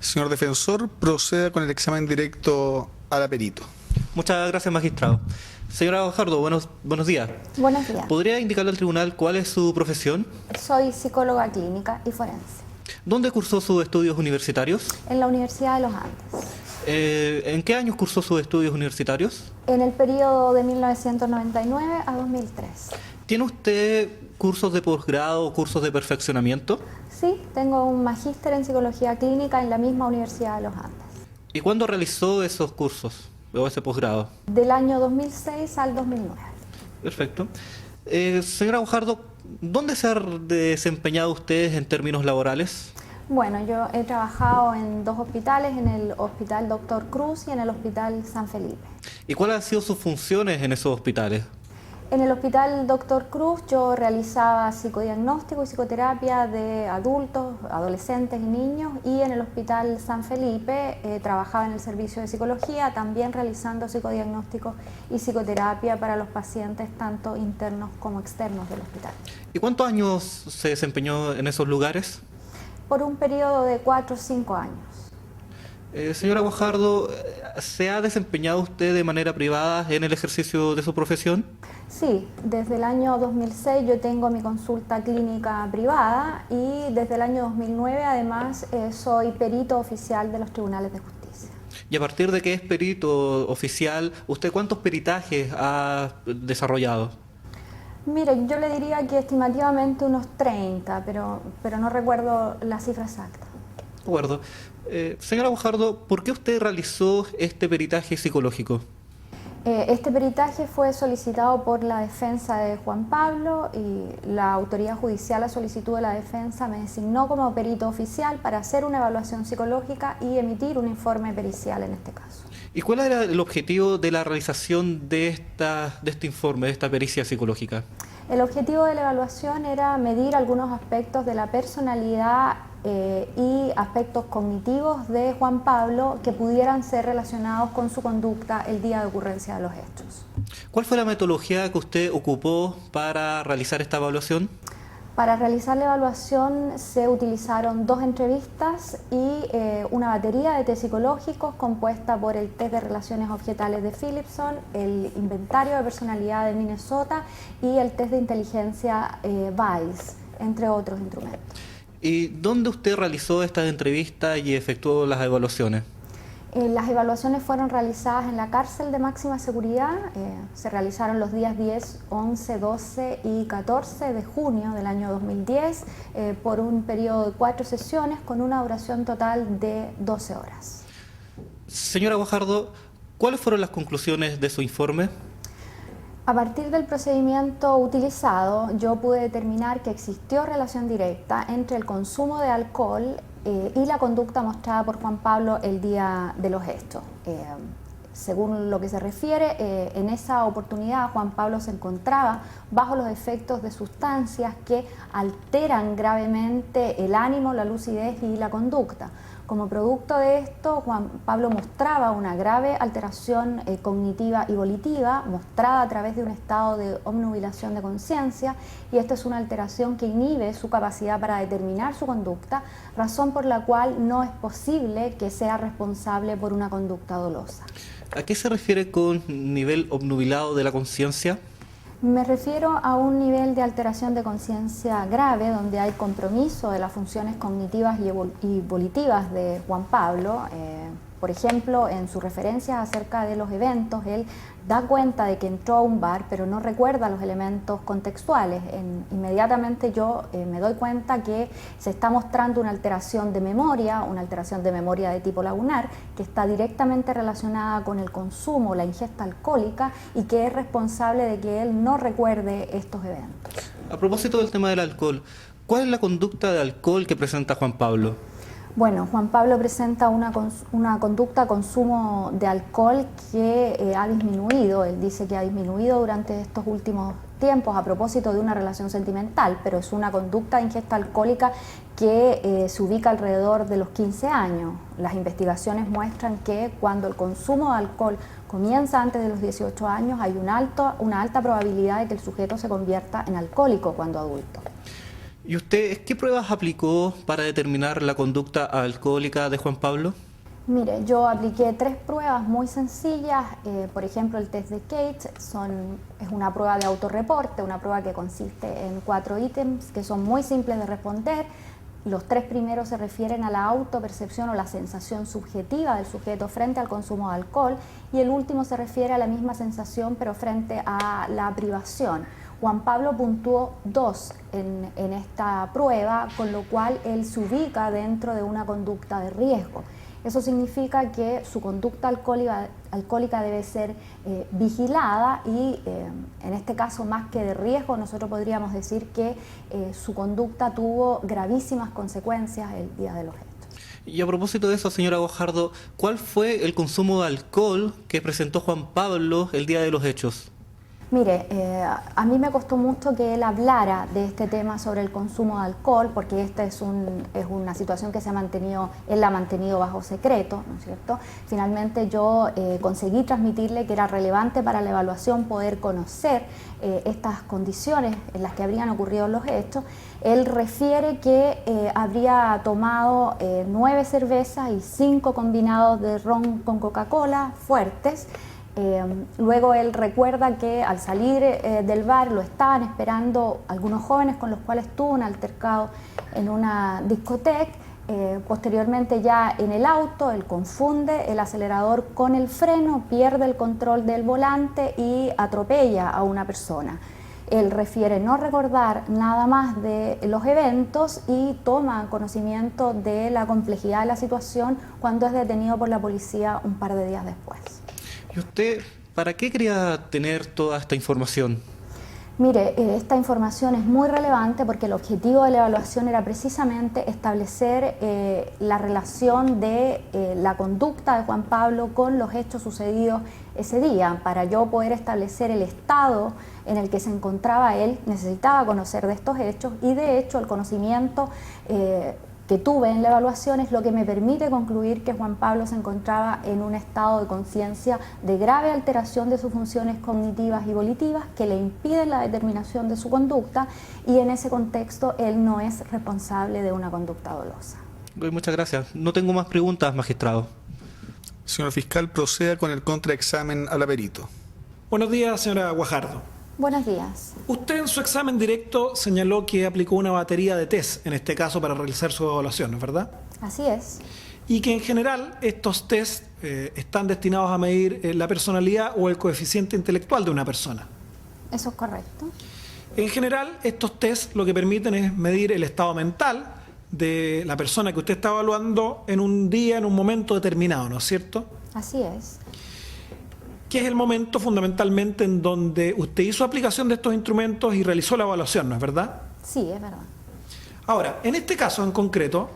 Señor defensor, proceda con el examen directo al aperito. Muchas gracias, magistrado. Señora Guajardo, buenos días. Buenos días. ¿Podría indicarle al tribunal cuál es su profesión? Soy psicóloga clínica y forense. ¿Dónde cursó sus estudios universitarios? En la Universidad de los Andes. ¿En qué años cursó sus estudios universitarios? En el periodo de 1999 a 2003. ¿Tiene usted cursos de posgrado o cursos de perfeccionamiento? Sí, tengo un magíster en psicología clínica en la misma Universidad de los Andes. ¿Y cuándo realizó esos cursos o ese posgrado? Del año 2006 al 2009. Perfecto. Señora Guajardo, ¿dónde se ha desempeñado usted en términos laborales? Bueno, yo he trabajado en dos hospitales, en el Hospital Dr. Cruz y en el Hospital San Felipe. ¿Y cuáles han sido sus funciones en esos hospitales? En el Hospital Dr. Cruz yo realizaba psicodiagnóstico y psicoterapia de adultos, adolescentes y niños, y en el Hospital San Felipe trabajaba en el servicio de psicología, también realizando psicodiagnóstico y psicoterapia para los pacientes tanto internos como externos del hospital. ¿Y cuántos años se desempeñó en esos lugares? Por un periodo de 4 o 5 años. Señora Guajardo, ¿se ha desempeñado usted de manera privada en el ejercicio de su profesión? Sí, desde el año 2006 yo tengo mi consulta clínica privada y desde el año 2009 además soy perito oficial de los tribunales de justicia. Y a partir de que es perito oficial, ¿usted cuántos peritajes ha desarrollado? Mire, yo le diría que estimativamente unos 30, pero no recuerdo la cifra exacta. De acuerdo. Señora Guajardo, ¿por qué usted realizó este peritaje psicológico? Este peritaje fue solicitado por la defensa de Juan Pablo y la autoridad judicial a solicitud de la defensa me designó como perito oficial para hacer una evaluación psicológica y emitir un informe pericial en este caso. ¿Y cuál era el objetivo de la realización de este informe, de esta pericia psicológica? El objetivo de la evaluación era medir algunos aspectos de la personalidad y aspectos cognitivos de Juan Pablo que pudieran ser relacionados con su conducta el día de ocurrencia de los hechos. ¿Cuál fue la metodología que usted ocupó para realizar esta evaluación? Para realizar la evaluación se utilizaron 2 entrevistas y una batería de test psicológicos compuesta por el test de relaciones objetales de Philipson, el inventario de personalidad de Minnesota y el test de inteligencia Weiss, entre otros instrumentos. ¿Y dónde usted realizó estas entrevistas y efectuó las evaluaciones? Las evaluaciones fueron realizadas en la cárcel de máxima seguridad, se realizaron los días 10, 11, 12 y 14 de junio del año 2010 por un periodo de 4 sesiones con una duración total de 12 horas. Señora Guajardo, ¿cuáles fueron las conclusiones de su informe? A partir del procedimiento utilizado, yo pude determinar que existió relación directa entre el consumo de alcohol y la conducta mostrada por Juan Pablo el día de los hechos. Según lo que se refiere, en esa oportunidad Juan Pablo se encontraba bajo los efectos de sustancias que alteran gravemente el ánimo, la lucidez y la conducta. Como producto de esto, Juan Pablo mostraba una grave alteración cognitiva y volitiva, mostrada a través de un estado de obnubilación de conciencia, y esta es una alteración que inhibe su capacidad para determinar su conducta, razón por la cual no es posible que sea responsable por una conducta dolosa. ¿A qué se refiere con nivel obnubilado de la conciencia? Me refiero a un nivel de alteración de conciencia grave donde hay compromiso de las funciones cognitivas y volitivas de Juan Pablo. Por ejemplo, en sus referencias acerca de los eventos, él da cuenta de que entró a un bar, pero no recuerda los elementos contextuales. Inmediatamente yo me doy cuenta que se está mostrando una alteración de memoria de tipo lagunar, que está directamente relacionada con el consumo, la ingesta alcohólica, y que es responsable de que él no recuerde estos eventos. A propósito del tema del alcohol, ¿cuál es la conducta de alcohol que presenta Juan Pablo? Bueno, Juan Pablo presenta una conducta de consumo de alcohol que ha disminuido. Él dice que ha disminuido durante estos últimos tiempos a propósito de una relación sentimental, pero es una conducta de ingesta alcohólica que se ubica alrededor de los 15 años. Las investigaciones muestran que cuando el consumo de alcohol comienza antes de los 18 años hay una alta probabilidad de que el sujeto se convierta en alcohólico cuando adulto. ¿Y usted qué pruebas aplicó para determinar la conducta alcohólica de Juan Pablo? Mire, yo apliqué 3 pruebas muy sencillas. Por ejemplo, el test de Cates es una prueba de autorreporte, una prueba que consiste en 4 ítems que son muy simples de responder. Los 3 primeros se refieren a la autopercepción o la sensación subjetiva del sujeto frente al consumo de alcohol, y el último se refiere a la misma sensación pero frente a la privación. Juan Pablo puntuó 2 en esta prueba, con lo cual él se ubica dentro de una conducta de riesgo. Eso significa que su conducta alcohólica debe ser vigilada y en este caso, más que de riesgo, nosotros podríamos decir que su conducta tuvo gravísimas consecuencias el día de los hechos. Y a propósito de eso, señora Guajardo, ¿cuál fue el consumo de alcohol que presentó Juan Pablo el día de los hechos? Mire, a mí me costó mucho que él hablara de este tema sobre el consumo de alcohol, porque esta es una situación que él la ha mantenido bajo secreto, ¿no es cierto? Finalmente yo conseguí transmitirle que era relevante para la evaluación poder conocer estas condiciones en las que habrían ocurrido los hechos. Él refiere que habría tomado 9 cervezas y 5 combinados de ron con Coca-Cola fuertes. Luego él recuerda que al salir del bar lo estaban esperando algunos jóvenes con los cuales tuvo un altercado en una discoteca. Posteriormente, ya en el auto, él confunde el acelerador con el freno, pierde el control del volante y atropella a una persona. Él refiere no recordar nada más de los eventos y toma conocimiento de la complejidad de la situación cuando es detenido por la policía un par de días después. ¿Y usted para qué quería tener toda esta información? Mire, esta información es muy relevante porque el objetivo de la evaluación era precisamente establecer la relación de la conducta de Juan Pablo con los hechos sucedidos ese día. Para yo poder establecer el estado en el que se encontraba él, necesitaba conocer de estos hechos, y de hecho el conocimiento que tuve en la evaluación es lo que me permite concluir que Juan Pablo se encontraba en un estado de conciencia de grave alteración de sus funciones cognitivas y volitivas que le impiden la determinación de su conducta, y en ese contexto él no es responsable de una conducta dolosa. Muchas gracias. No tengo más preguntas, magistrado. Señor fiscal, proceda con el contraexamen al aperito. Buenos días, señora Guajardo. Buenos días. Usted en su examen directo señaló que aplicó una batería de test, en este caso para realizar su evaluación, ¿no es verdad? Así es. Y que en general estos test están destinados a medir la personalidad o el coeficiente intelectual de una persona. Eso es correcto. En general, estos test lo que permiten es medir el estado mental de la persona que usted está evaluando en un día, en un momento determinado, ¿no es cierto? Así es. Que es el momento fundamentalmente en donde usted hizo aplicación de estos instrumentos y realizó la evaluación, ¿no es verdad? Sí, es verdad. Ahora, en este caso en concreto,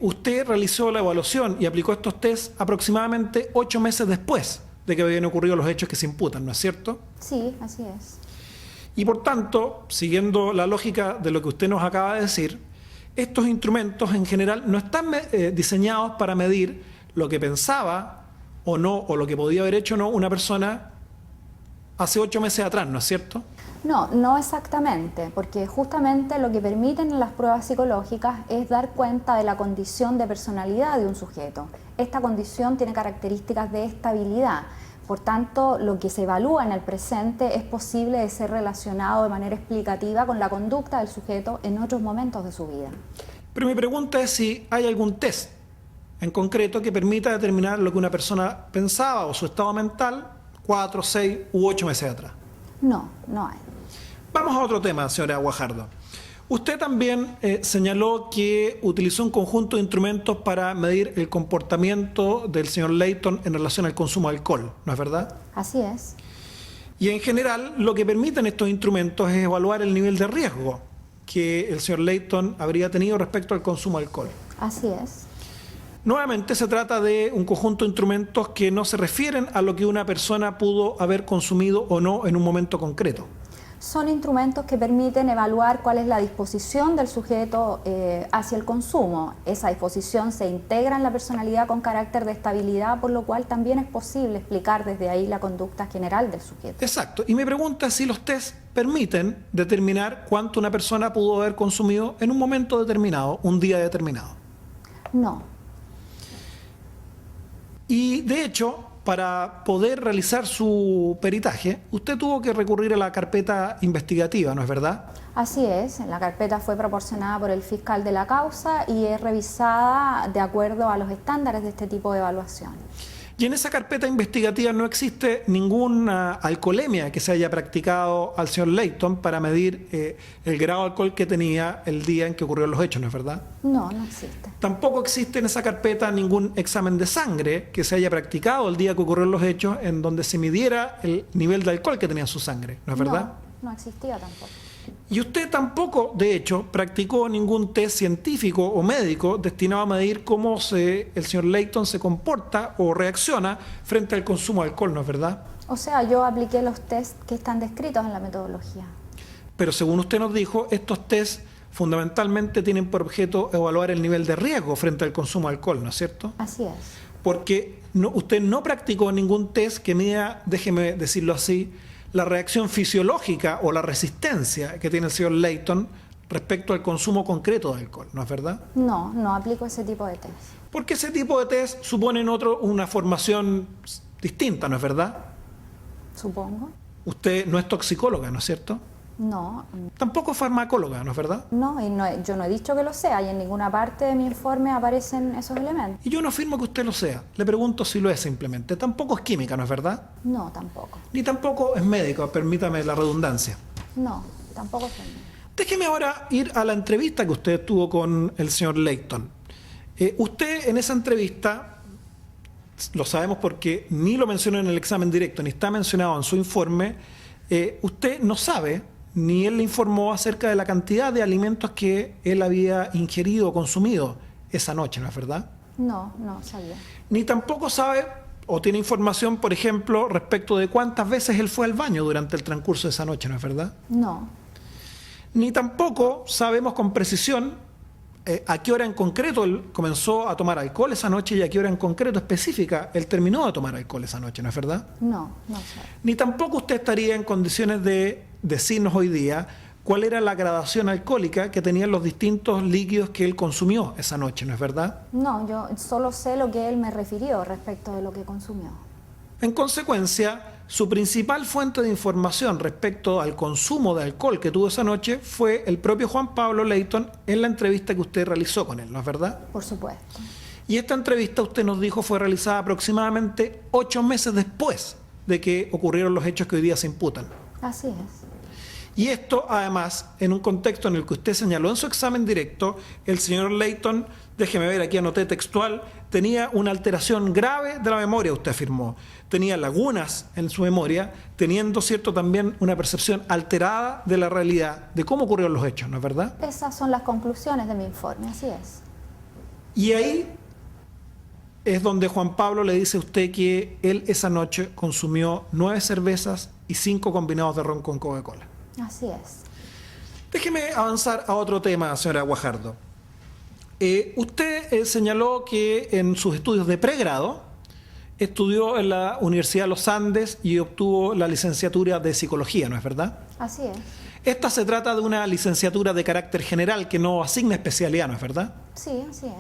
usted realizó la evaluación y aplicó estos test aproximadamente 8 meses después de que habían ocurrido los hechos que se imputan, ¿no es cierto? Sí, así es. Y por tanto, siguiendo la lógica de lo que usted nos acaba de decir, estos instrumentos en general no están diseñados para medir lo que pensaba o no, o lo que podía haber hecho o no una persona hace 8 meses atrás, ¿no es cierto? No, no exactamente, porque justamente lo que permiten las pruebas psicológicas es dar cuenta de la condición de personalidad de un sujeto. Esta condición tiene características de estabilidad, por tanto, lo que se evalúa en el presente es posible de ser relacionado de manera explicativa con la conducta del sujeto en otros momentos de su vida. Pero mi pregunta es si hay algún test en concreto que permita determinar lo que una persona pensaba o su estado mental 4, 6 u 8 meses atrás. No, no hay. Vamos a otro tema, señora Guajardo. Usted también señaló que utilizó un conjunto de instrumentos para medir el comportamiento del señor Layton en relación al consumo de alcohol, ¿no es verdad? Así es. Y en general lo que permiten estos instrumentos es evaluar el nivel de riesgo que el señor Layton habría tenido respecto al consumo de alcohol. Así es. Nuevamente se trata de un conjunto de instrumentos que no se refieren a lo que una persona pudo haber consumido o no en un momento concreto. Son instrumentos que permiten evaluar cuál es la disposición del sujeto hacia el consumo. Esa disposición se integra en la personalidad con carácter de estabilidad, por lo cual también es posible explicar desde ahí la conducta general del sujeto. Exacto. Y mi pregunta es si los test permiten determinar cuánto una persona pudo haber consumido en un momento determinado, un día determinado. No, Y de hecho, para poder realizar su peritaje, usted tuvo que recurrir a la carpeta investigativa, ¿no es verdad? así es. La carpeta fue proporcionada por el fiscal de la causa y es revisada de acuerdo a los estándares de este tipo de evaluación. Y en esa carpeta investigativa no existe ninguna alcoholemia que se haya practicado al señor Layton para medir el grado de alcohol que tenía el día en que ocurrieron los hechos, ¿no es verdad? No, no existe. Tampoco existe en esa carpeta ningún examen de sangre que se haya practicado el día que ocurrieron los hechos en donde se midiera el nivel de alcohol que tenía en su sangre, ¿no es verdad? No, no existía tampoco. Y usted tampoco, de hecho, practicó ningún test científico o médico destinado a medir cómo el señor Layton se comporta o reacciona frente al consumo de alcohol, ¿no es verdad? O sea, yo apliqué los test que están descritos en la metodología. Pero según usted nos dijo, estos test fundamentalmente tienen por objeto evaluar el nivel de riesgo frente al consumo de alcohol, ¿no es cierto? Así es. Porque usted no practicó ningún test que mida, déjeme decirlo así, la reacción fisiológica o la resistencia que tiene el señor Layton respecto al consumo concreto de alcohol, ¿no es verdad? No, no aplico ese tipo de test. Porque ese tipo de test suponen una formación distinta, ¿no es verdad? Supongo. Usted no es toxicóloga, ¿no es cierto? No, Tampoco es farmacóloga, ¿no es verdad? no, y yo no he dicho que lo sea y en ninguna parte de mi informe aparecen esos elementos. Y yo no afirmo que usted lo sea. Le pregunto si lo es simplemente. Tampoco es química, ¿no es verdad? No, tampoco. Ni tampoco es médico, permítame la redundancia. No, tampoco soy. Déjeme ahora ir a la entrevista que usted tuvo con el señor Layton. Usted en esa entrevista, lo sabemos porque ni lo mencionó en el examen directo, ni está mencionado en su informe, usted no sabe, ni él le informó acerca de la cantidad de alimentos que él había ingerido o consumido esa noche, ¿no es verdad? No, no sabía. Ni tampoco sabe o tiene información, por ejemplo, respecto de cuántas veces él fue al baño durante el transcurso de esa noche, ¿no es verdad? No, Ni tampoco sabemos con precisión a qué hora en concreto él comenzó a tomar alcohol esa noche y a qué hora en concreto específica él terminó de tomar alcohol esa noche, ¿no es verdad? no, no sé. Ni tampoco usted estaría en condiciones de decirnos hoy día cuál era la gradación alcohólica que tenían los distintos líquidos que él consumió esa noche, ¿no es verdad? No, yo solo sé lo que él me refirió respecto de lo que consumió. En consecuencia, su principal fuente de información respecto al consumo de alcohol que tuvo esa noche fue el propio Juan Pablo Layton en la entrevista que usted realizó con él, ¿no es verdad? Por supuesto. Y esta entrevista, usted nos dijo, fue realizada aproximadamente 8 meses después de que ocurrieron los hechos que hoy día se imputan. Así es. Y esto, además, en un contexto en el que usted señaló en su examen directo, el señor Layton, déjeme ver, aquí anoté textual, tenía una alteración grave de la memoria, usted afirmó. Tenía lagunas en su memoria, teniendo, cierto, también una percepción alterada de la realidad, de cómo ocurrieron los hechos, ¿no es verdad? Esas son las conclusiones de mi informe, así es. Y ahí es donde Juan Pablo le dice a usted que él esa noche consumió 9 cervezas y 5 combinados de ron con Coca-Cola. Así es. Déjeme avanzar a otro tema, señora Guajardo. Usted señaló que en sus estudios de pregrado estudió en la Universidad de los Andes y obtuvo la licenciatura de Psicología, ¿no es verdad? Así es. Esta se trata de una licenciatura de carácter general que no asigna especialidad, ¿no es verdad? Sí, así es.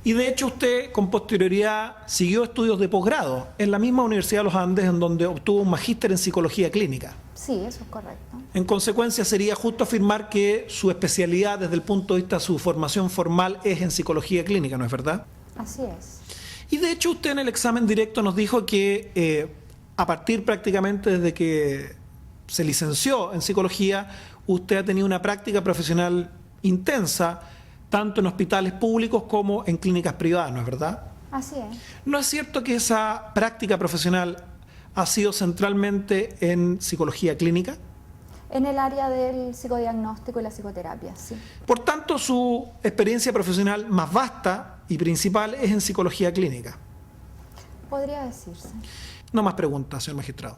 Y de hecho usted con posterioridad siguió estudios de posgrado en la misma Universidad de los Andes, en donde obtuvo un magíster en Psicología Clínica. Sí, eso es correcto. En consecuencia, sería justo afirmar que su especialidad desde el punto de vista de su formación formal es en Psicología Clínica, ¿no es verdad? Así es. Y de hecho usted en el examen directo nos dijo que a partir prácticamente desde que se licenció en Psicología, usted ha tenido una práctica profesional intensa, tanto en hospitales públicos como en clínicas privadas, ¿no es verdad? Así es. ¿No es cierto que esa práctica profesional ha sido centralmente en psicología clínica? En el área del psicodiagnóstico y la psicoterapia, sí. Por tanto, su experiencia profesional más vasta y principal es en psicología clínica. Podría decirse. No más preguntas, señor magistrado.